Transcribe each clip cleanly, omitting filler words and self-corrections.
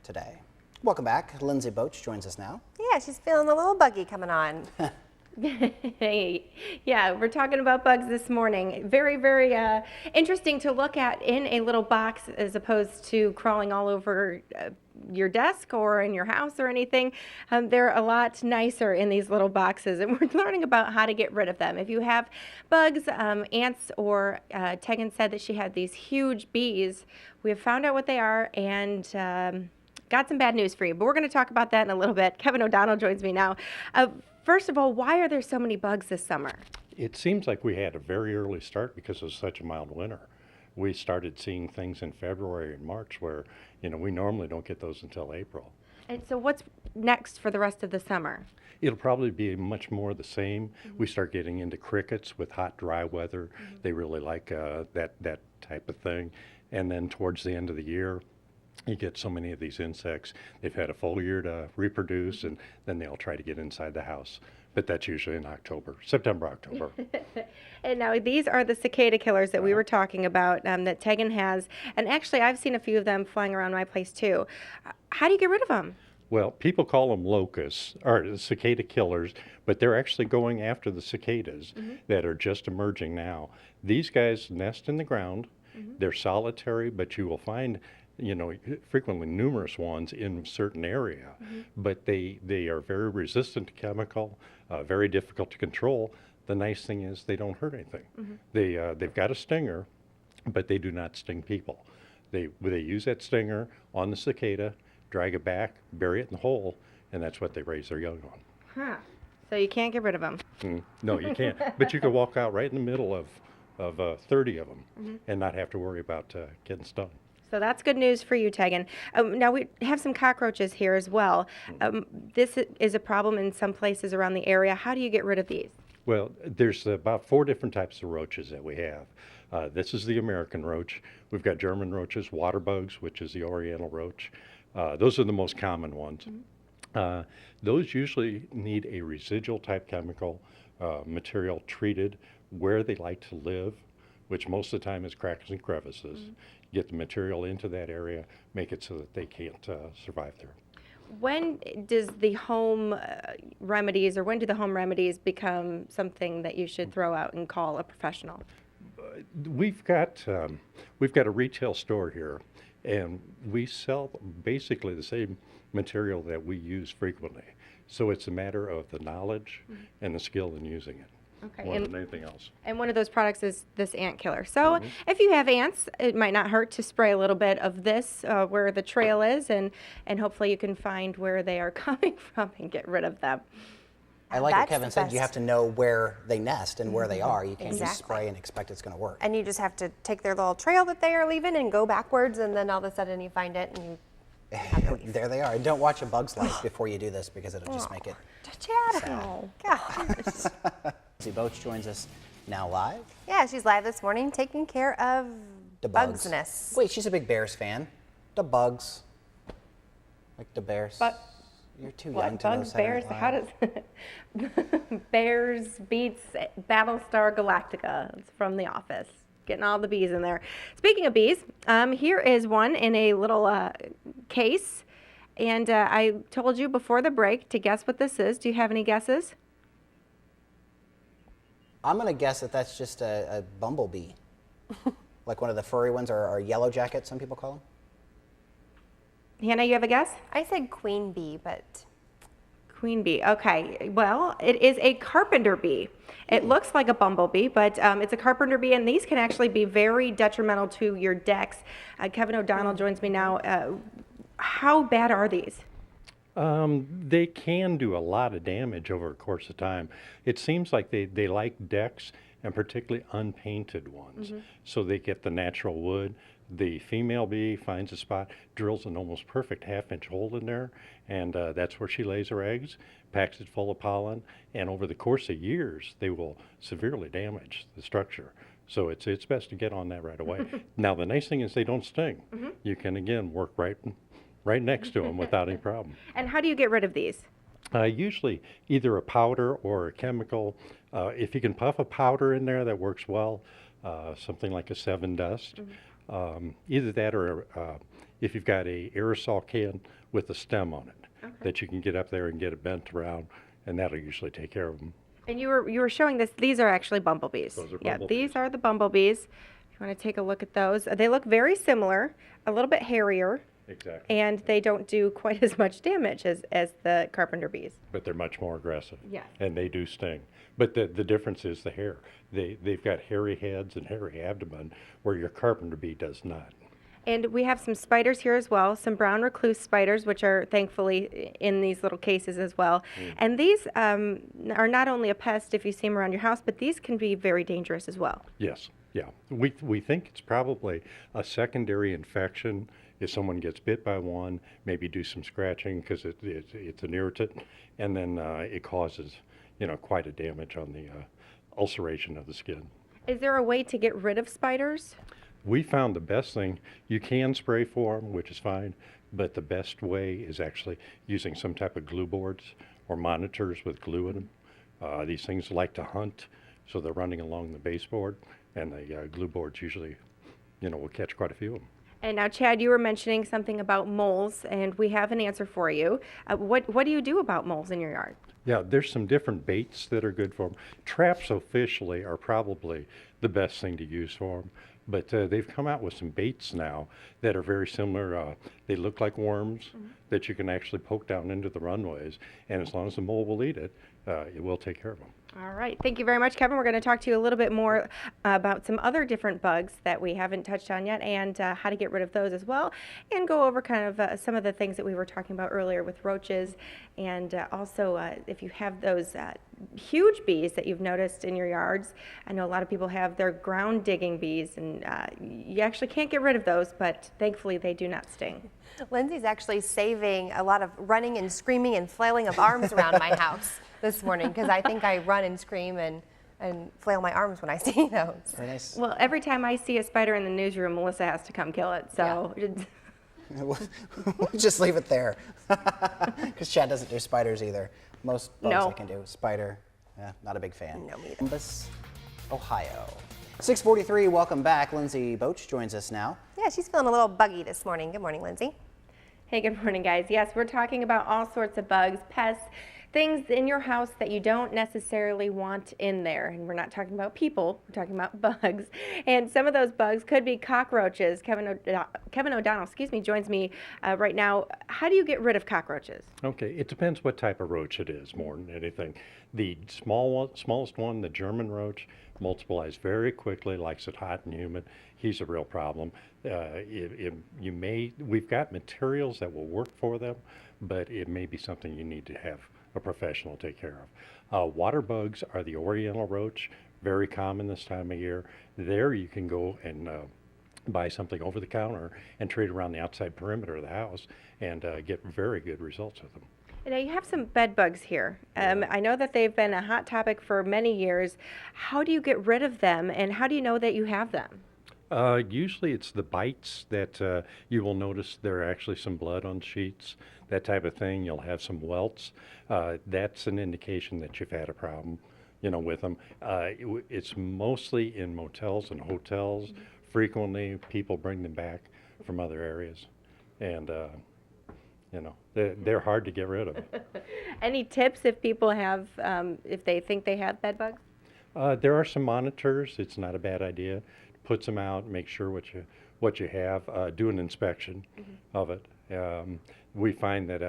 today. Welcome back. Lindsay Boach joins us now. Yeah, she's feeling a little buggy coming on. Hey, yeah, we're talking about bugs this morning. Very, very interesting to look at in a little box as opposed to crawling all over your desk or in your house or anything. They're a lot nicer in these little boxes, and we're learning about how to get rid of them. If you have bugs, ants, or Tegan said that she had these huge bees, we have found out what they are and got some bad news for you, but we're going to talk about that in a little bit. Kevin O'Donnell joins me now. First of all, why are there so many bugs this summer? It seems like we had a very early start because it was such a mild winter. We started seeing things in February and March where, we normally don't get those until April. And so what's next for the rest of the summer? It'll probably be much more the same. We start getting into crickets with hot, dry weather. They really like that type of thing. And then towards the end of the year, you get so many of these insects. They've had a full year to reproduce, and then they'll try to get inside the house. But that's usually in September, October. And now these are the cicada killers that we were talking about that Tegan has. And actually, I've seen a few of them flying around my place too. How do you get rid of them? Well, people call them locusts, or cicada killers, but they're actually going after the cicadas that are just emerging now. These guys nest in the ground. They're solitary, but you will find frequently numerous ones in certain area, but they are very resistant to chemical, very difficult to control. The nice thing is they don't hurt anything. They've got a stinger, but they do not sting people. They use that stinger on the cicada, drag it back, bury it in the hole, and that's what they raise their young on. Huh. So you can't get rid of them. No, you can't. But you can walk out right in the middle of 30 of them and not have to worry about getting stung. So that's good news for you, Tegan. Now we have some cockroaches here as well. This is a problem in some places around the area. How do you get rid of these? Well, there's about 4 different types of roaches that we have. This is the American roach. We've got German roaches, water bugs, which is the Oriental roach. Those are the most common ones. Those usually need a residual type chemical material treated where they like to live, which most of the time is cracks and crevices. Get the material into that area, make it so that they can't survive there. When does the home remedies, or when do the home remedies become something that you should throw out and call a professional? We've got a retail store here, and we sell basically the same material that we use frequently. So it's a matter of the knowledge and the skill in using it. Okay. More than anything else. And one of those products is this ant killer. So if you have ants, it might not hurt to spray a little bit of this where the trail is, and hopefully you can find where they are coming from and get rid of them. I like what That's Kevin the said. You have best. to know where they nest and where they are. You can't just Exactly. spray and expect it's going to work. And you just have to take their little trail that they are leaving and go backwards, and then all of a sudden you find it and you have to leave. There they are. And don't watch A Bug's Life before you do this because it'll just make it Chad. sad. Oh, gosh. Lindsay Boach joins us now live. Yeah, she's live this morning taking care of The bugs. bugsness. Wait, she's a big Bears fan. The bugs. Like the Bears. But You're too young to know Bugs, Saturday Bears, Night how Live. does Bears beats Battlestar Galactica? It's from The Office. Getting all the bees in there. Speaking of bees, here is one in a little case. And I told you before the break to guess what this is. Do you have any guesses? I'm going to guess that that's just a bumblebee. Like one of the furry ones, or yellow jacket, some people call them. Hannah, you have a guess? I said queen bee, but Queen bee. Okay. Well, it is a carpenter bee. It looks like a bumblebee, but it's a carpenter bee, and these can actually be very detrimental to your decks. Kevin O'Donnell joins me now. How bad are these? They can do a lot of damage over a course of time. It seems like they like decks, and particularly unpainted ones. So they get the natural wood. The female bee finds a spot, drills an almost perfect half-inch hole in there, and that's where she lays her eggs, packs it full of pollen, and over the course of years, they will severely damage the structure. So it's best to get on that right away. Now, the nice thing is they don't sting. You can, again, work right next to them without any problem. And how do you get rid of these? Usually either a powder or a chemical. If you can puff a powder in there, that works well. Something like a 7 dust. Either that or if you've got a aerosol can with a stem on it that you can get up there and get it bent around, and that'll usually take care of them. And you were showing this. These are actually bumblebees. Those are Yeah, bumblebees. these are the bumblebees. If you want to take a look at those, they look very similar, a little bit hairier, Exactly. and they don't do quite as much damage as the carpenter bees. But they're much more aggressive. Yes. And they do sting. But the difference is the hair. They've got hairy heads and hairy abdomen where your carpenter bee does not. And we have some spiders here as well, some brown recluse spiders, which are thankfully in these little cases as well. And these are not only a pest if you see them around your house, but these can be very dangerous as well. Yes, yeah. We think it's probably a secondary infection. If someone gets bit by one, maybe do some scratching because it's an irritant, and then it causes, quite a damage on the ulceration of the skin. Is there a way to get rid of spiders? We found the best thing, you can spray for them, which is fine, but the best way is actually using some type of glue boards or monitors with glue in them. These things like to hunt, so they're running along the baseboard, and the glue boards usually, will catch quite a few of them. And now, Chad, you were mentioning something about moles, and we have an answer for you. What do you do about moles in your yard? Yeah, there's some different baits that are good for them. Traps officially are probably the best thing to use for them, but they've come out with some baits now that are very similar. They look like worms that you can actually poke down into the runways, and as long as the mole will eat it, it will take care of them. All right. Thank you very much, Kevin. We're going to talk to you a little bit more about some other different bugs that we haven't touched on yet and how to get rid of those as well, and go over kind of some of the things that we were talking about earlier with roaches, and also if you have those huge bees that you've noticed in your yards. I know a lot of people have their ground digging bees, and you actually can't get rid of those, but thankfully they do not sting. Lindsay's actually saving a lot of running and screaming and flailing of arms around my house this morning because I think I run and scream and flail my arms when I see those. Very nice. Well, every time I see a spider in the newsroom, Melissa has to come kill it. So, We'll just leave it there because Chad doesn't do spiders either. Most bugs No. I can do. Spider, not a big fan. No, me either. Columbus, Ohio. 6:43. Welcome back. Lindsay Boach joins us now. Yeah, she's feeling a little buggy this morning. Good morning, Lindsay. hey, good morning, guys. Yes, we're talking about all sorts of bugs, pests, things in your house that you don't necessarily want in there. And we're not talking about people, we're talking about bugs. And some of those bugs could be cockroaches. Kevin O'Donnell, joins me right now. How do you get rid of cockroaches? Okay, it depends what type of roach it is more than anything. The smallest one, the German roach, multiplies very quickly, likes it hot and humid. He's a real problem. We've got materials that will work for them, but it may be something you need to have a professional take care of. Water bugs are the oriental roach, very common this time of year. There you can go and buy something over the counter and trade around the outside perimeter of the house and get very good results with them. Now you have some bed bugs here. I know that they've been a hot topic for many years. How do you get rid of them, and how do you know that you have them? Usually it's the bites that you will notice there are actually some blood on sheets, that type of thing. You'll have some welts. That's an indication that you've had a problem, with them. It's mostly in motels and hotels. Frequently, people bring them back from other areas, and they're hard to get rid of. Any tips if people have, if they think they have bed bugs? There are some monitors. It's not a bad idea. Puts them out, make sure what you have, do an inspection of it. We find that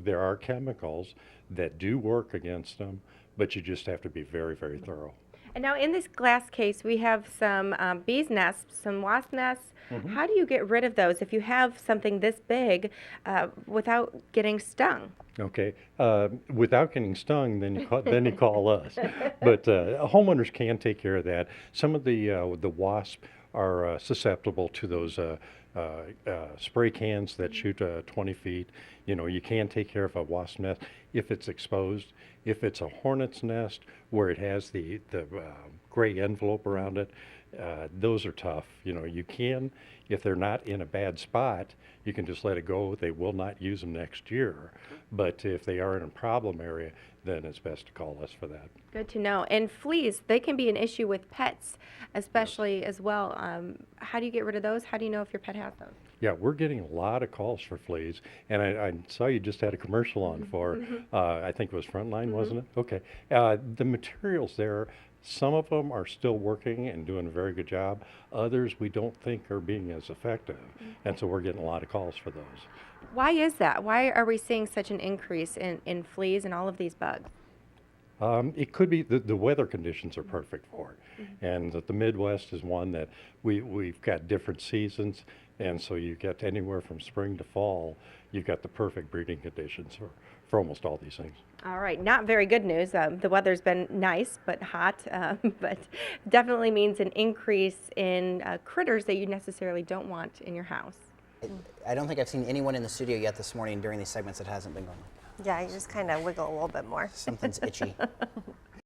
there are chemicals that do work against them, but you just have to be very, very thorough. And now in this glass case, we have some bees nests, some wasp nests. How do you get rid of those if you have something this big without getting stung? Okay, without getting stung, then you call us. But homeowners can take care of that. Some of the wasp are susceptible to those spray cans that shoot 20 feet. You can take care of a wasp nest if it's exposed. If it's a hornet's nest where it has the gray envelope around it, those are tough. You know, you can, if they're not in a bad spot, you can just let it go. They will not use them next year. But if they are in a problem area, then it's best to call us for that. Good to know. And fleas, they can be an issue with pets, especially as well. How do you get rid of those? How do you know if your pet has those? Yeah, we're getting a lot of calls for fleas, and I saw you just had a commercial on for, I think it was Frontline, wasn't it? Okay. The materials there, some of them are still working and doing a very good job. Others we don't think are being as effective, and so we're getting a lot of calls for those. Why is that? Why are we seeing such an increase in fleas and all of these bugs? It could be the weather conditions are perfect for it, and that the Midwest is one that we've got different seasons, and so you get anywhere from spring to fall, you've got the perfect breeding conditions for almost all these things. All right, not very good news. The weather's been nice but hot, but definitely means an increase in critters that you necessarily don't want in your house. I don't think I've seen anyone in the studio yet this morning during these segments that hasn't been going. Yeah, you just kind of wiggle a little bit more. Something's itchy.